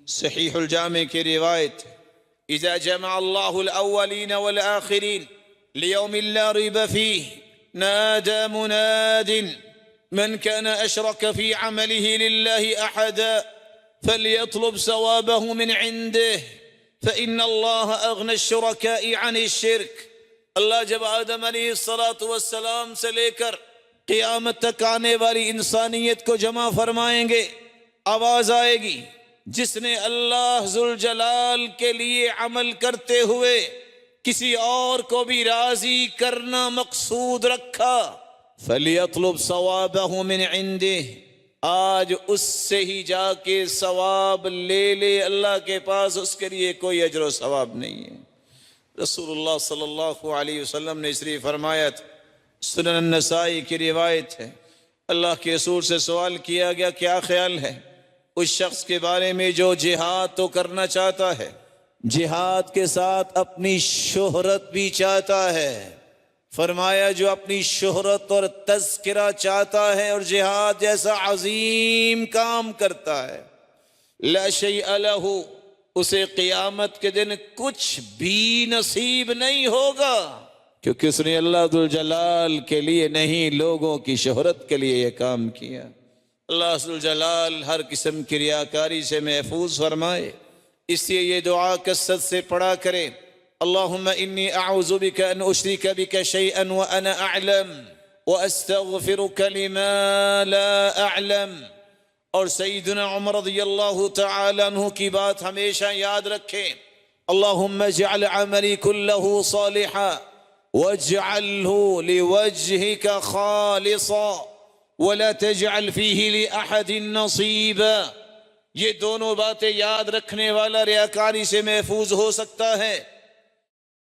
صحیح الجامع کی روایت، اذا جمع اللہ الاولین والآخرین لیوم لا ریب فیہ نادى مناد من كان أشرك في عمله لله أحدا فليطلب ثوابه من عنده فإن الله أغنى الشركاء عن الشرك۔ اللہ جب آدم علیہ السلام سے لے کر قیامت تک آنے والی انسانیت کو جمع فرمائیں گے، آواز آئے گی، جس نے اللہ ذوالجلال کے لیے عمل کرتے ہوئے کسی اور کو بھی راضی کرنا مقصود رکھا، فَلْيَطْلُبْ ثَوَابَهُ مِنْ عِنْدِهِ، آج اس سے ہی جا کے ثواب لے لے، اللہ کے پاس اس کے لیے کوئی اجر و ثواب نہیں ہے۔ رسول اللہ صلی اللہ علیہ وسلم نے اس لیے فرمایا تھا، سنن النسائی کی روایت ہے، اللہ کے رسول سے سوال کیا گیا کیا خیال ہے اس شخص کے بارے میں جو جہاد تو کرنا چاہتا ہے، جہاد کے ساتھ اپنی شہرت بھی چاہتا ہے؟ فرمایا جو اپنی شہرت اور تذکرہ چاہتا ہے اور جہاد جیسا عظیم کام کرتا ہے، لا شیء لہ، اسے قیامت کے دن کچھ بھی نصیب نہیں ہوگا، کیونکہ اس نے اللہ ذوالجلال کے لیے نہیں، لوگوں کی شہرت کے لیے یہ کام کیا۔ اللہ ذوالجلال ہر قسم کی ریاکاری سے محفوظ فرمائے، اس لیے یہ دعا کثرت سے پڑھا کریں، اللہم انی اعوذ بک ان اشرک بک شیئا وانا اعلم واستغفرک لما لا اعلم۔ اور سیدنا عمر رضی اللہ تعالی عنہ کی بات ہمیشہ یاد رکھیں، اللہم اجعل عملی کلہ صالحا واجعلہ لوجہک خالصا ولا تجعل فیہ لأحد نصیبا۔ یہ دونوں باتیں یاد رکھنے والا ریاکاری سے محفوظ ہو سکتا ہے۔